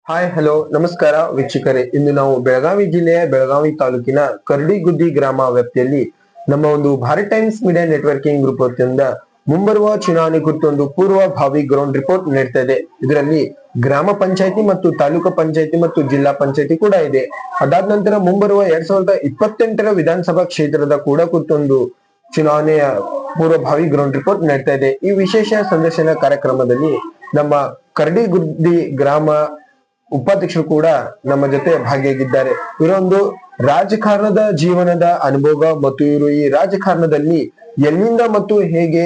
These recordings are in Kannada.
ಹಾಯ್ ಹಲೋ ನಮಸ್ಕಾರ ವೀಕ್ಷಕರೇ. ಇಂದು ನಾವು ಬೆಳಗಾವಿ ಜಿಲ್ಲೆಯ ಬೆಳಗಾವಿ ತಾಲೂಕಿನ ಕರಡಿಗುದ್ದಿ ಗ್ರಾಮ ವ್ಯಾಪ್ತಿಯಲ್ಲಿ ನಮ್ಮ ಒಂದು Bharat times media networking group ವತಿಯಿಂದ ಮುಂಬರುವ ಚುನಾವಣೆ ಕುರಿತು ಒಂದು ಪೂರ್ವಭಾವಿ ಗ್ರೌಂಡ್ ರಿಪೋರ್ಟ್ ನೀಡ್ತಾ ಇದೆ. ಇದರಲ್ಲಿ ಗ್ರಾಮ ಪಂಚಾಯತಿ ಮತ್ತು ತಾಲೂಕು ಪಂಚಾಯತಿ ಮತ್ತು ಜಿಲ್ಲಾ ಪಂಚಾಯತಿ ಕೂಡ ಇದೆ. ಅದಾದ ನಂತರ ಮುಂಬರುವ 2028ರ ವಿಧಾನಸಭಾ ಕ್ಷೇತ್ರದ ಕೂಡ ಕುರಿತೊಂದು ಚುನಾವಣೆಯ ಪೂರ್ವಭಾವಿ ಗ್ರೌಂಡ್ ರಿಪೋರ್ಟ್ ನೀಡ್ತಾ ಇದೆ. ಈ ವಿಶೇಷ ಸಂದರ್ಶನ ಕಾರ್ಯಕ್ರಮದಲ್ಲಿ ನಮ್ಮ ಕರಡಿಗುದ್ದಿ ಗ್ರಾಮ ಉಪಾಧ್ಯಕ್ಷರು ಕೂಡ ನಮ್ಮ ಜೊತೆ ಭಾಗಿಯಾಗಿದ್ದಾರೆ. ಇವರೊಂದು ರಾಜಕಾರಣದ ಜೀವನದ ಅನುಭವ ಮತ್ತು ಇವರು ಈ ರಾಜಕಾರಣದಲ್ಲಿ ಎಲ್ಲಿಂದ ಮತ್ತು ಹೇಗೆ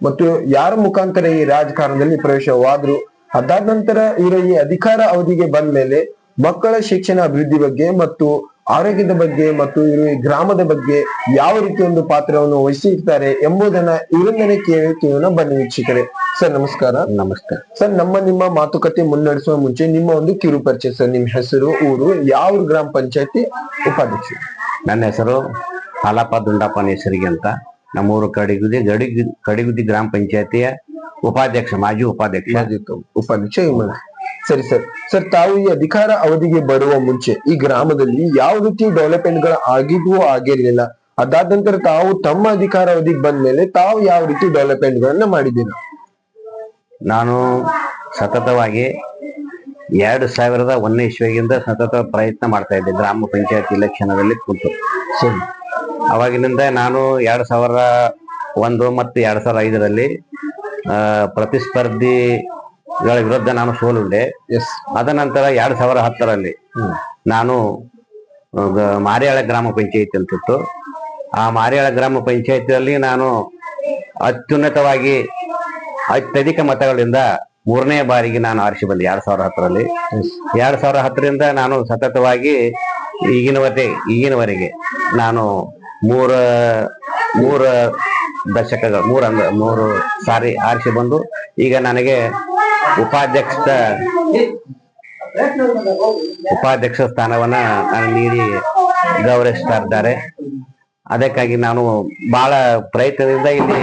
ಮತ್ತು ಯಾರ ಮುಖಾಂತರ ಈ ರಾಜಕಾರಣದಲ್ಲಿ ಪ್ರವೇಶವಾದ್ರು, ಅದಾದ ನಂತರ ಇವರು ಈ ಅಧಿಕಾರ ಅವಧಿಗೆ ಬಂದ ಮೇಲೆ ಮಕ್ಕಳ ಶಿಕ್ಷಣ ಅಭಿವೃದ್ಧಿ ಬಗ್ಗೆ ಮತ್ತು ಆರೋಗ್ಯದ ಬಗ್ಗೆ ಮತ್ತು ಇವರು ಈ ಗ್ರಾಮದ ಬಗ್ಗೆ ಯಾವ ರೀತಿ ಒಂದು ಪಾತ್ರವನ್ನು ವಹಿಸಿರ್ತಾರೆ ಎಂಬುದನ್ನ ಇವರಿಂದನೇ ಕೇಳೋಣ. ಬನ್ನಿ ವೀಕ್ಷಕರೇ. ಸರ್ ನಮಸ್ಕಾರ. ನಮಸ್ತೆ ಸರ್, ನಿಮ್ಮ ಮಾತುಕತೆ ಮುನ್ನಡೆಸುವ ಮುಂಚೆ ನಿಮ್ಮ ಒಂದು ಕಿರು ಪರಿಚಯ ಸರ್. ನಿಮ್ಮ ಹೆಸರು, ಊರು, ಯಾವ ಗ್ರಾಮ ಪಂಚಾಯತಿ ಉಪಾಧ್ಯಕ್ಷರು? ನನ್ನ ಹೆಸರು ಹಾಲಪ್ಪ ದುಂಡಪ್ಪ ಹೆಸರಿಗೆ ಅಂತ. ನಮ್ಮೂರು ಕಡಿಗುದಿ ಗ್ರಾಮ ಪಂಚಾಯತಿಯ ಉಪಾಧ್ಯಕ್ಷ, ಮಾಜಿ ಉಪಾಧ್ಯಕ್ಷ. ಸರಿ ಸರ್. ಸರ್, ತಾವು ಈ ಅಧಿಕಾರ ಅವಧಿಗೆ ಬರುವ ಮುಂಚೆ ಈ ಗ್ರಾಮದಲ್ಲಿ ಯಾವ ರೀತಿ ಡೆವಲಪ್ಮೆಂಟ್ ಗಳು ಆಗಿದ್ವು, ಆಗಿರ್ಲಿಲ್ಲ? ಅದಾದ ನಂತರ ತಾವು ತಮ್ಮ ಅಧಿಕಾರ ಅವಧಿಗೆ ಬಂದ ಮೇಲೆ ತಾವು ಯಾವ ರೀತಿ ಡೆವಲಪ್ಮೆಂಟ್ ಗಳನ್ನ ಮಾಡಿದ್ದೀರಾ? ನಾನು ಸತತವಾಗಿ 2001ನೇ ಇಸ್ವಿಯಿಂದ ಸತತ ಪ್ರಯತ್ನ ಮಾಡ್ತಾ ಇದ್ದೆ ಗ್ರಾಮ ಪಂಚಾಯತ್ ಇಲೆಕ್ಷನ್ದಲ್ಲಿ ಕೂತು. ಸರಿ. ಅವಾಗಿನಿಂದ ನಾನು 2001 ಮತ್ತು 2005ರಲ್ಲಿ ಪ್ರತಿಸ್ಪರ್ಧಿಗಳ ವಿರುದ್ಧ ನಾನು ಸೋಲುಂಡೆ. ಅದ ನಂತರ 2010ರಲ್ಲಿ ನಾನು ಮಾರಿಯಾಳ ಗ್ರಾಮ ಪಂಚಾಯತಿ ಅಂತಿತ್ತು. ಆ ಮಾರಿಯಾಳ ಗ್ರಾಮ ಪಂಚಾಯತಿಯಲ್ಲಿ ನಾನು ಅತ್ಯುನ್ನತವಾಗಿ ಅತ್ಯಧಿಕ ಮತಗಳಿಂದ 3ನೇ ಬಾರಿಗೆ ನಾನು ಆರಿಸಿ ಬಂದೆ 2010ರಲ್ಲಿ. 2010ರಿಂದ ನಾನು ಸತತವಾಗಿ ಈಗಿನವರೆಗೆ ನಾನು ಮೂರು ದಶಕಗಳು ಮೂರು ಸಾರಿ ಆರಿಸಿ ಬಂದು ಈಗ ನನಗೆ ಉಪಾಧ್ಯಕ್ಷ ಸ್ಥಾನವನ್ನ ನಾನು ನೀಡಿ ಗೌರವಿಸ್ತಾ ಇದ್ದಾರೆ. ಅದಕ್ಕಾಗಿ ನಾನು ಬಹಳ ಪ್ರಯತ್ನದಿಂದ ಇಲ್ಲಿ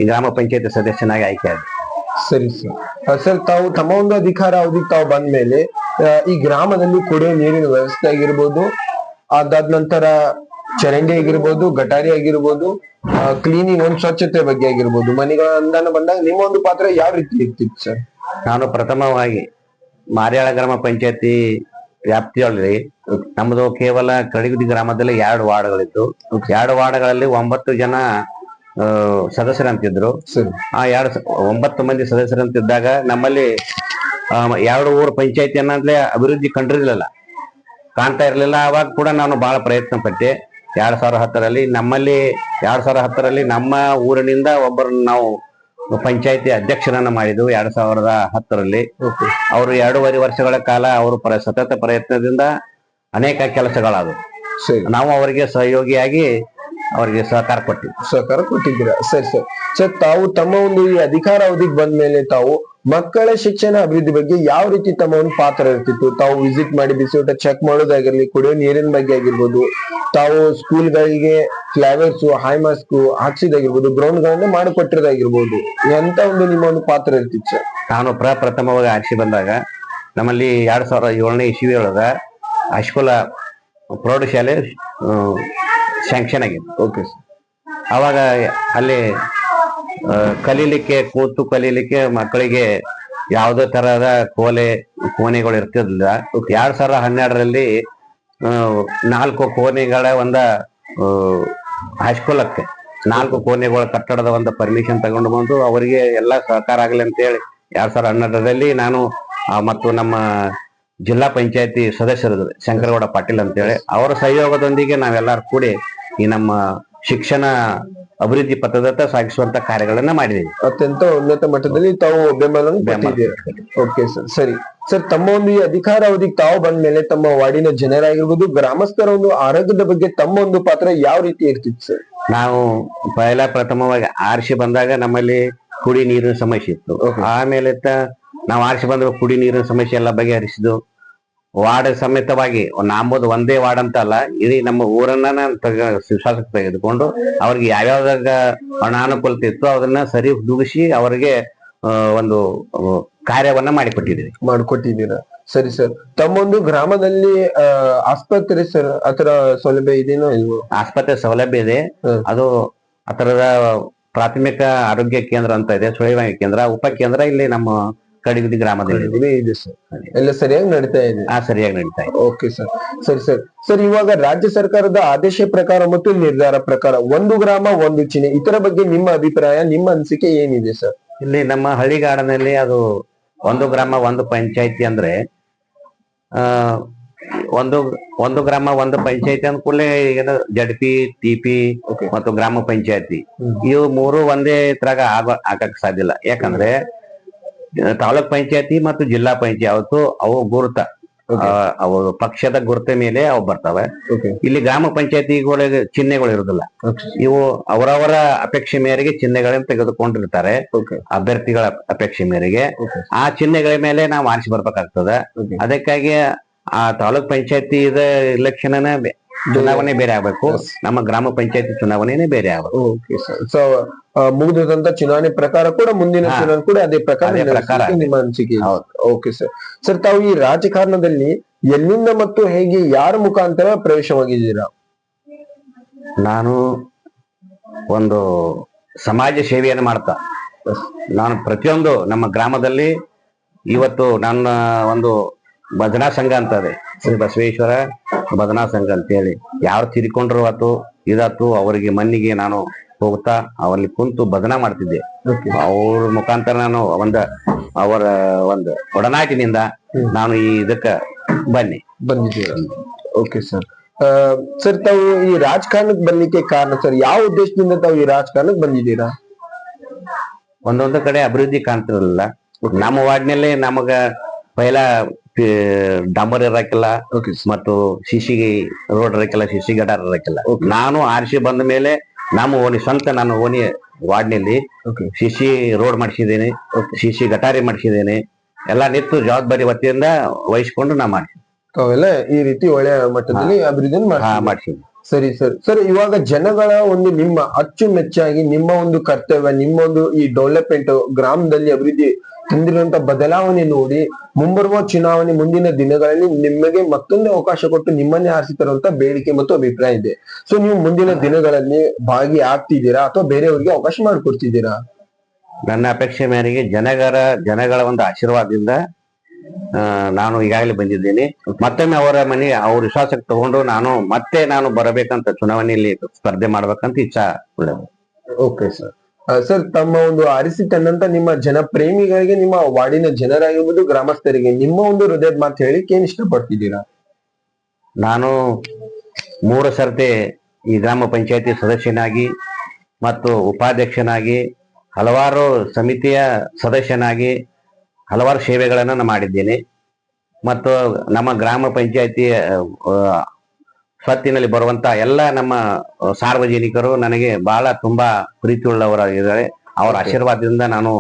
ಗ್ರಾಮ ಪಂಚಾಯತಿ ಸದಸ್ಯನಾಗಿ ಆಯ್ಕೆ ಆದೆ. ಸರಿ ಸರ್. ಸರ್, ತಾವು ತಮ್ಮ ಒಂದು ಅಧಿಕಾರ ಅವಧಿಗೆ ತಾವು ಬಂದ ಮೇಲೆ ಈ ಗ್ರಾಮದಲ್ಲಿ ಕುಡಿಯೋ ನೀರಿನ ವ್ಯವಸ್ಥೆ ಆಗಿರ್ಬೋದು, ಅದಾದ ನಂತರ ಚರಂಡಿ ಆಗಿರ್ಬೋದು, ಗಟಾರಿ ಆಗಿರ್ಬೋದು, ಕ್ಲೀನಿಂಗ್ ಒಂದು ಸ್ವಚ್ಛತೆ ಬಗ್ಗೆ ಆಗಿರ್ಬೋದು, ಮನೆಗಳ ಅನುದಾನ ಬಂದಾಗ ನಿಮ್ಮ ಒಂದು ಪಾತ್ರ ಯಾವ ರೀತಿ ಇರ್ತಿತ್ತು ಸರ್? ನಾನು ಪ್ರಥಮವಾಗಿ ಮಾರಿಯಾಳ ಗ್ರಾಮ ಪಂಚಾಯತಿ ವ್ಯಾಪ್ತಿಯಲ್ಲಿ ನಮ್ಮದು ಕೇವಲ ಕಡಿಗುದಿ ಗ್ರಾಮದಲ್ಲಿ 2 ವಾರ್ಡ್ಗಳಿತ್ತು. 2 ವಾರ್ಡ್ಗಳಲ್ಲಿ 9 ಜನ ಸದಸ್ಯರಂತಿದ್ರು. ಆ 9 ಮಂದಿ ಸದಸ್ಯರಂತಿದ್ದಾಗ ನಮ್ಮಲ್ಲಿ 2 ಊರು ಪಂಚಾಯತಿ ಅನ್ನೋದ್ಲೆ ಅಭಿವೃದ್ಧಿ ಕಾಣ್ತಾ ಇರಲಿಲ್ಲ. ಅವಾಗ ಕೂಡ ನಾನು ಬಹಳ ಪ್ರಯತ್ನ ಪಟ್ಟೆ. 2010ರಲ್ಲಿ ನಮ್ಮ ಊರಿನಿಂದ ಒಬ್ಬರನ್ನು ನಾವು ಪಂಚಾಯತಿ ಅಧ್ಯಕ್ಷರನ್ನ ಮಾಡಿದ್ವು 2010ರಲ್ಲಿ. ಅವರು 2.5 ವರ್ಷಗಳ ಕಾಲ ಅವರು ಸತತ ಪ್ರಯತ್ನದಿಂದ ಅನೇಕ ಕೆಲಸಗಳಾದವು. ನಾವು ಅವರಿಗೆ ಸಹಯೋಗಿಯಾಗಿ ಅವರಿಗೆ ಸಹಕಾರ ಕೊಟ್ಟಿದ್ದೀರಾ? ಸರಿ ಸರ್. ಸರ್, ತಾವು ತಮ್ಮ ಒಂದು ಈ ಅಧಿಕಾರ ಅವಧಿಗೆ ಬಂದ ಮೇಲೆ ತಾವು ಮಕ್ಕಳ ಶಿಕ್ಷಣ ಅಭಿವೃದ್ಧಿ ಬಗ್ಗೆ ಯಾವ ರೀತಿ ತಮ್ಮ ಒಂದು ಪಾತ್ರ ಇರ್ತಿತ್ತು? ತಾವು ವಿಸಿಟ್ ಮಾಡಿ ಬಿಸಿ ಊಟ ಚೆಕ್ ಮಾಡೋದಾಗಿರ್ಲಿ, ಕುಡಿಯೋ ನೀರಿನ ಬಗ್ಗೆ ಆಗಿರ್ಬೋದು, ತಾವು ಸ್ಕೂಲ್ಗಳಿಗೆ ಫ್ಲೈವರ್ಸ್, ಹೈ ಮಾಸ್ಕ್ ಹಾಕ್ಸಿದಾಗಿರ್ಬೋದು, ಗ್ರೌಂಡ್ ಗಳನ್ನ ಮಾಡಿಕೊಟ್ಟಿರೋದಾಗಿರ್ಬೋದು, ಎಂತ ಒಂದು ನಿಮ್ಮ ಒಂದು ಪಾತ್ರ ಇರ್ತಿತ್ತು ಸರ್? ನಾನು ಪ್ರಥಮವಾಗಿ ಆರಿಸಿ ಬಂದಾಗ ನಮ್ಮಲ್ಲಿ 2007ನೇ ಇಸ್ವಿ ಒಳಗ ಹೈಸ್ಕೂಲ್ ಪ್ರೌಢಶಾಲೆ ಸ್ಯಾಂಕ್ಷನ್ ಆಗಿತ್ತು. Okay sir. ಅವಾಗ ಅಲ್ಲಿ ಕೂತು ಕಲೀಲಿಕ್ಕೆ ಮಕ್ಕಳಿಗೆ ಯಾವುದೇ ತರಹದ ಕೋಣೆಗಳು ಇರ್ತಿರ್ಲಿಲ್ಲ. 2012ರಲ್ಲಿ 4 ಕೋಣೆಗಳ ಒಂದು ಹೈಸ್ಕೂಲಕ್ಕೆ 4 ಕೋಣೆಗಳ ಕಟ್ಟಡದ ಒಂದು ಪರ್ಮಿಷನ್ ತಗೊಂಡು ಬಂದು ಅವರಿಗೆ ಎಲ್ಲ ಸಹಕಾರ ಆಗಲಿ ಅಂತ ಹೇಳಿ 2012ರಲ್ಲಿ ನಾನು ಮತ್ತು ನಮ್ಮ ಜಿಲ್ಲಾ ಪಂಚಾಯತಿ ಸದಸ್ಯರು ಶಂಕರಗೌಡ ಪಾಟೀಲ್ ಅಂತೇಳಿ ಅವರ ಸಹಯೋಗದೊಂದಿಗೆ ನಾವೆಲ್ಲರೂ ಕೂಡಿ ಈ ನಮ್ಮ ಶಿಕ್ಷಣ ಅಭಿವೃದ್ಧಿ ಪಥದತ್ತ ಸಾಗಿಸುವಂತ ಕಾರ್ಯಗಳನ್ನ ಮಾಡಿದ್ದೀವಿ. ಅತ್ಯಂತ ಉನ್ನತ ಮಟ್ಟದಲ್ಲಿ ತಾವು ಬೆಂಬಲ. Okay sir. ಸರಿ ಸರ್, ತಮ್ಮ ಒಂದು ಈ ಅಧಿಕಾರ ಅವಧಿಗೆ ತಾವು ಬಂದ ಮೇಲೆ ತಮ್ಮ ವಾರ್ಡಿನ ಜನರಾಗಿರ್ಬೋದು, ಗ್ರಾಮಸ್ಥರ ಒಂದು ಆರೋಗ್ಯದ ಬಗ್ಗೆ ತಮ್ಮ ಒಂದು ಪಾತ್ರ ಯಾವ ರೀತಿ ಇರ್ತಿತ್ತು ಸರ್? ನಾವು ಪ್ರಥಮವಾಗಿ ಆರಿಸಿ ಬಂದಾಗ ನಮ್ಮಲ್ಲಿ ಕುಡಿ ನೀರಿನ ಸಮಸ್ಯೆ ಇತ್ತು. ಆಮೇಲೆ ನಾವು ಆರಿಸಿ ಬಂದ ಕುಡಿ ನೀರಿನ ಸಮಸ್ಯೆ ಎಲ್ಲ ಬಗೆಹರಿಸಿದ್ದು. ವಾರ್ಡ್ ಸಮೇತವಾಗಿ ನಾಂಬೋದು ಒಂದೇ ವಾರ್ಡ್ ಅಂತ ಅಲ್ಲ, ಇಡೀ ನಮ್ಮ ಊರನ್ನ ವಿಶ್ವಾಸಕ್ಕೆ ತೆಗೆದುಕೊಂಡು ಅವ್ರಿಗೆ ಯಾವ್ಯಾವ್ದಾಗ ಅನಾನುಕೂಲತೆ ಇತ್ತು ಅದನ್ನ ಸರಿ ದೂಗಿಸಿ ಅವರಿಗೆ ಒಂದು ಕಾರ್ಯವನ್ನ ಮಾಡಿಕೊಟ್ಟಿದ್ದೀವಿ. ಮಾಡ್ಕೊಟ್ಟಿದ್ದೀರಾ? ಸರಿ ಸರ್. ತಮ್ಮೊಂದು ಗ್ರಾಮದಲ್ಲಿ ಆಸ್ಪತ್ರೆ ಸರ್ ಆತರ ಸೌಲಭ್ಯ ಇದೆಯೋ ಇಲ್ವೋ? ಆಸ್ಪತ್ರೆ ಸೌಲಭ್ಯ ಇದೆ. ಹ್ಮ್. ಅದು ಅದರದ ಪ್ರಾಥಮಿಕ ಆರೋಗ್ಯ ಕೇಂದ್ರ ಅಂತ ಇದೆ, ಸುಳಿವಾಣಿ ಕೇಂದ್ರ, ಉಪ ಕೇಂದ್ರ ಇಲ್ಲಿ ನಮ್ಮ ಕಡಿಗುದಿ ಗ್ರಾಮದಲ್ಲಿ ಇದೆ. ಇದೆ ಸರ್. ಎಲ್ಲ ಸರಿಯಾಗಿ ನಡೀತಾ ಇದೆ? ಸರಿಯಾಗಿ ನಡೀತಾ ಇದೆ. Okay sir. ಸರಿ ಸರ್. ಸರ್, ಇವಾಗ ರಾಜ್ಯ ಸರ್ಕಾರದ ಆದೇಶ ಪ್ರಕಾರ ಮತ್ತು ನಿರ್ಧಾರ ಪ್ರಕಾರ ಒಂದು ಗ್ರಾಮ ಒಂದು ಚಿಹ್ನೆ ಇದರ ಬಗ್ಗೆ ನಿಮ್ಮ ಅಭಿಪ್ರಾಯ, ನಿಮ್ಮ ಅನಿಸಿಕೆ ಏನಿದೆ ಸರ್? ಇಲ್ಲಿ ನಮ್ಮ ಹಳ್ಳಿಗಾಡಿನಲ್ಲಿ ಅದು ಒಂದು ಗ್ರಾಮ ಒಂದು ಪಂಚಾಯತಿ ಅಂದ್ರೆ ಒಂದು ಗ್ರಾಮ ಒಂದು ಪಂಚಾಯತಿ ಅಂದ ಕೂಡಲೇ ಏನು ಜಡ್ಪಿ, ಟಿಪಿ ಮತ್ತು ಗ್ರಾಮ ಪಂಚಾಯತಿ ಇವು ಮೂರು ಒಂದೇ ತರಗ ಆಗಕ್ ಸಾಧ್ಯ ಇಲ್ಲ. ಯಾಕಂದ್ರೆ ತಾಲೂಕ್ ಪಂಚಾಯತಿ ಮತ್ತು ಜಿಲ್ಲಾ ಪಂಚಾಯತ್ ಅವು ಗುರುತ, ಅವು ಪಕ್ಷದ ಗುರುತ ಮೇಲೆ ಅವು ಬರ್ತವೆ. ಇಲ್ಲಿ ಗ್ರಾಮ ಪಂಚಾಯತಿಗಳಿಗೆ ಚಿಹ್ನೆಗಳು ಇರುದಿಲ್ಲ. ಇವು ಅವರವರ ಅಪೇಕ್ಷೆ ಮೇರೆಗೆ ಚಿಹ್ನೆಗಳನ್ನ ತೆಗೆದುಕೊಂಡಿರ್ತಾರೆ. ಅಭ್ಯರ್ಥಿಗಳ ಅಪೇಕ್ಷೆ ಮೇರೆಗೆ ಆ ಚಿಹ್ನೆಗಳ ಮೇಲೆ ನಾವು ಆರಿಸಿ ಬರ್ಬೇಕಾಗ್ತದೆ. ಅದಕ್ಕಾಗಿ ಆ ತಾಲೂಕ್ ಪಂಚಾಯತಿ ಇಲೆಕ್ಷನ್ ಚುನಾವಣೆ ಬೇರೆ ಆಗ್ಬೇಕು, ನಮ್ಮ ಗ್ರಾಮ ಪಂಚಾಯತಿ ಚುನಾವಣೆನೇ ಬೇರೆ ಆಗ್ಬೇಕು. ಸೊ ಮುಗಿದಂತ ಚುನಾವಣೆ ಪ್ರಕಾರ ಕೂಡ ಮುಂದಿನ ಚುನಾವಣೆ ಕೂಡ ಅದೇ ಪ್ರಕಾರ ನಿಮ್ಮ ಅನಿಸಿಕೆ? Okay sir. ಸರ್, ತಾವು ಈ ರಾಜಕಾರಣದಲ್ಲಿ ಎಲ್ಲಿಂದ ಮತ್ತು ಹೇಗೆ ಯಾರ ಮುಖಾಂತರ ಪ್ರವೇಶವಾಗಿದ್ದೀರಾ? ನಾನು ಒಂದು ಸಮಾಜ ಸೇವೆಯನ್ನು ಮಾಡ್ತಾ ನಾನು ಪ್ರತಿಯೊಂದು ನಮ್ಮ ಗ್ರಾಮದಲ್ಲಿ ಇವತ್ತು ನನ್ನ ಒಂದು ಭಜನಾ ಸಂಘ ಅಂತ ಇದೆ, ಶ್ರೀ ಬಸವೇಶ್ವರ ಭಜನಾ ಸಂಘ ಅಂತ ಹೇಳಿ. ಯಾರು ತೀರಿಕೊಂಡ್ರು ಆತು ಇದಾತು ಅವರಿಗೆ ಮಣ್ಣಿಗೆ ನಾನು ಹೋಗ್ತಾ ಅವರಲ್ಲಿ ಕುಂತು ಭಜನಾ ಮಾಡ್ತಿದ್ದೆ. ಅವ್ರ ಮುಖಾಂತರ ನಾನು ಅವರ ಒಂದು ಒಡನಾಟಿನಿಂದ ನಾನು ಈ ಇದಕ್ಕ ಬಂದಿದ್ದೀರ. Okay sir. ಸರ್, ತಾವು ಈ ರಾಜಕಾರಣಕ್ಕೆ ಬರ್ಲಿಕ್ಕೆ ಕಾರಣ ಸರ್, ಯಾವ ಉದ್ದೇಶದಿಂದ ತಾವು ಈ ರಾಜಕಾರಣಕ್ಕೆ ಬಂದಿದ್ದೀರಾ? ಒಂದೊಂದು ಕಡೆ ಅಭಿವೃದ್ಧಿ ಕಾಣ್ತಿರಲಿಲ್ಲ. ನಮ್ಮ ವಾರ್ಡ್ನಲ್ಲಿ ನಮಗ ಪೈಲ ಡಾಂಬರ್ ಇರಕ್ಕಿಲ್ಲ ಮತ್ತು ಸಿಸಿ ರೋಡ್ ಇರಕ್ಕಿಲ್ಲ, ಸಿಸಿ ಗಟಾರ್ ಇರಕ್ಕಿಲ್ಲ. ನಾನು ಆರಿಸಿ ಬಂದ ಮೇಲೆ ನಮ್ಮ ಓಣಿ ಸ್ವಂತ ನನ್ನ ಓಣಿ ವಾರ್ಡ್ನಲ್ಲಿ ಸಿಸಿ ರೋಡ್ ಮಾಡಿಸಿದ್ದೇನೆ, ಸಿಸಿ ಗಟಾರಿ ಮಾಡಿಸಿದ್ದೇನೆ. ಎಲ್ಲ ನಿಂತು ಜವಾಬ್ದಾರಿ ವತಿಯಿಂದ ವಹಿಸ್ಕೊಂಡು ನಾ ಮಾಡಿಸಿ ಅವೆಲ್ಲ ಈ ರೀತಿ ಒಳ್ಳೆ ಮಟ್ಟದಲ್ಲಿ ಅಭಿವೃದ್ಧಿ ಮಾಡಿಸಿದ್ವಿ. ಸರಿ ಸರ್. ಸರ್, ಇವಾಗ ಜನಗಳ ಒಂದು ನಿಮ್ಮ ಅಚ್ಚುಮೆಚ್ಚಾಗಿ ನಿಮ್ಮ ಒಂದು ಕರ್ತವ್ಯ, ನಿಮ್ಮ ಒಂದು ಈ ಡೆವಲಪ್ಮೆಂಟ್ ಗ್ರಾಮದಲ್ಲಿ ಅಭಿವೃದ್ಧಿ ತಂದಿರುವಂತ ಬದಲಾವಣೆ ನೋಡಿ ಮುಂಬರುವ ಚುನಾವಣೆ ಮುಂದಿನ ದಿನಗಳಲ್ಲಿ ನಿಮಗೆ ಮತ್ತೊಂದು ಅವಕಾಶ ಕೊಟ್ಟು ನಿಮ್ಮನ್ನೇ ಆರಿಸಿ ತರುವಂತ ಬೇಡಿಕೆ ಮತ್ತು ಅಭಿಪ್ರಾಯ ಇದೆ. ಸೊ ನೀವು ಮುಂದಿನ ದಿನಗಳಲ್ಲಿ ಭಾಗಿ ಆಗ್ತಿದ್ದೀರಾ ಅಥವಾ ಬೇರೆಯವರಿಗೆ ಅವಕಾಶ ಮಾಡಿಕೊಡ್ತಿದ್ದೀರಾ? ನನ್ನ ಅಪೇಕ್ಷೆ ಮೇರೆಗೆ ಜನಗಳ ಒಂದು ಆಶೀರ್ವಾದದಿಂದ ನಾನು ಈಗಾಗಲೇ ಬಂದಿದ್ದೀನಿ. ಮತ್ತೊಮ್ಮೆ ಅವ್ರ ವಿಶ್ವಾಸಕ್ಕೆ ತಗೊಂಡು ನಾನು ಬರಬೇಕಂತ ಚುನಾವಣೆಯಲ್ಲಿ ಸ್ಪರ್ಧೆ ಮಾಡ್ಬೇಕಂತ ಇಚ್ಛಾ ಉಳ್ಳದು. Okay sir. ಸರ್, ತಮ್ಮ ಒಂದು ಆರಿಸಿ ತನ್ನಂತ ನಿಮ್ಮ ಜನಪ್ರೇಮಿಗಳಿಗೆ, ನಿಮ್ಮ ವಾರ್ಡಿನ ಜನರಾಗಿರ್ಬೋದು, ಗ್ರಾಮಸ್ಥರಿಗೆ ನಿಮ್ಮ ಒಂದು ಹೃದಯದ ಮಾತು ಹೇಳಿಕ್ಕೆ ಏನ್ ಇಷ್ಟಪಡ್ತಿದ್ದೀರಾ? ನಾನು 3 ಸರ್ತಿ ಈ ಗ್ರಾಮ ಪಂಚಾಯತಿ ಸದಸ್ಯನಾಗಿ ಮತ್ತು ಉಪಾಧ್ಯಕ್ಷನಾಗಿ ಹಲವಾರು ಸಮಿತಿಯ ಸದಸ್ಯನಾಗಿ ಹಲವಾರು ಸೇವೆಗಳನ್ನು ಮಾಡಿದ್ದೇನೆ. ಮತ್ತು ನಮ್ಮ ಗ್ರಾಮ ಪಂಚಾಯತಿ ಸ್ವತ್ತಿನಲ್ಲಿ ಬರುವಂತ ಎಲ್ಲ ನಮ್ಮ ಸಾರ್ವಜನಿಕರು ನನಗೆ ಬಹಳ ತುಂಬಾ ಪ್ರೀತಿಯುಳ್ಳವರಾಗಿದ್ದಾರೆ. ಅವರ ಆಶೀರ್ವಾದದಿಂದ ನಾನು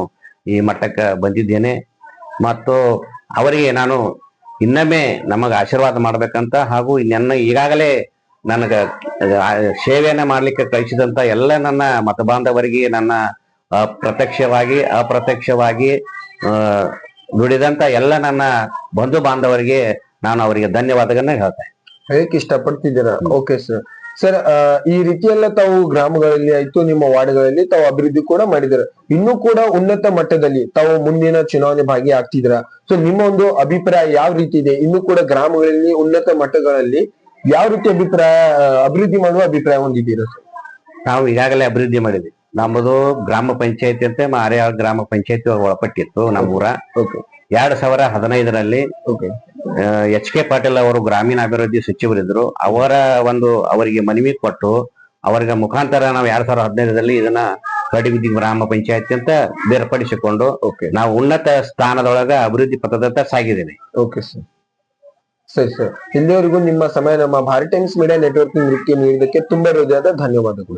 ಈ ಮಟ್ಟಕ್ಕೆ ಬಂದಿದ್ದೇನೆ. ಮತ್ತು ಅವರಿಗೆ ನಾನು ಇನ್ನೊಮ್ಮೆ ನಮಗೆ ಆಶೀರ್ವಾದ ಮಾಡ್ಬೇಕಂತ ಹಾಗೂ ಈಗಾಗಲೇ ನನಗ ಸೇವೆಯನ್ನ ಮಾಡ್ಲಿಕ್ಕೆ ಕಳಿಸಿದಂತ ಎಲ್ಲ ನನ್ನ ಮತಬಾಂಧವರಿಗೆ, ನನ್ನ ಪ್ರತ್ಯಕ್ಷವಾಗಿ ಅಪ್ರತ್ಯಕ್ಷವಾಗಿ ದುಡಿದಂತ ಎಲ್ಲ ನನ್ನ ಬಂಧು ಬಾಂಧವರಿಗೆ ನಾನು ಅವರಿಗೆ ಧನ್ಯವಾದಗಳನ್ನ ಹೇಳ್ತೇನೆ. ಹೇಳಕ್ ಇಷ್ಟಪಡ್ತಿದ್ದೀರಾ? Okay sir. ಸರ್, ಈ ರೀತಿಯೆಲ್ಲ ತಾವು ಗ್ರಾಮಗಳಲ್ಲಿ ಆಯ್ತು, ನಿಮ್ಮ ವಾರ್ಡ್ಗಳಲ್ಲಿ ತಾವು ಅಭಿವೃದ್ಧಿ ಕೂಡ ಮಾಡಿದಿರ, ಇನ್ನೂ ಕೂಡ ಉನ್ನತ ಮಟ್ಟದಲ್ಲಿ ತಾವು ಮುಂದಿನ ಚುನಾವಣೆ ಭಾಗಿ ಆಗ್ತಿದ್ದೀರಾ. ಸೊ ನಿಮ್ಮ ಒಂದು ಅಭಿಪ್ರಾಯ ಯಾವ ರೀತಿ ಇದೆ? ಇನ್ನೂ ಕೂಡ ಗ್ರಾಮಗಳಲ್ಲಿ ಉನ್ನತ ಮಟ್ಟಗಳಲ್ಲಿ ಯಾವ ರೀತಿ ಅಭಿವೃದ್ಧಿ ಮಾಡುವ ಅಭಿಪ್ರಾಯ ಹೊಂದಿದ್ದೀರಾ ಸರ್? ನಾವು ಈಗಾಗಲೇ ಅಭಿವೃದ್ಧಿ ಮಾಡಿದ್ವಿ. ನಮ್ಮದು ಗ್ರಾಮ ಪಂಚಾಯತಿ ಅಂತ ಮಾರಿಯಾಳ ಗ್ರಾಮ ಪಂಚಾಯತಿ ಒಳಪಟ್ಟಿತ್ತು ನಮ್ಮೂರ. 2015ರಲ್ಲಿ ಎಚ್ ಕೆ ಪಾಟೀಲ್ ಅವರು ಗ್ರಾಮೀಣ ಅಭಿವೃದ್ಧಿ ಸಚಿವರಿದ್ರು. ಅವರಿಗೆ ಮನವಿ ಕೊಟ್ಟು ಅವರಿಗೆ ಮುಖಾಂತರ ನಾವು 2015ರಲ್ಲಿ ಇದನ್ನ ಕಡಿಗುದಿ ಗ್ರಾಮ ಪಂಚಾಯತಿ ಅಂತ ಬೇರ್ಪಡಿಸಿಕೊಂಡು ನಾವು ಉನ್ನತ ಸ್ಥಾನದೊಳಗ ಅಭಿವೃದ್ಧಿ ಪಥದತ್ತ ಸಾಗಿದ್ದೇನೆ. Okay sir. ಸರಿ ಸರ್. ಇಲ್ಲಿವರೆಗೂ ನಿಮ್ಮ ಸಮಯ ನಮ್ಮ ಭಾರತ್ ಟೈಮ್ಸ್ ಮೀಡಿಯಾ ನೆಟ್ವರ್ಕಿಂಗ್ ಗ್ರೂಪ್ಗೆ ನೀಡಿದ್ದಕ್ಕೆ ತುಂಬಾ ಹೃದಯದ ಧನ್ಯವಾದಗಳು.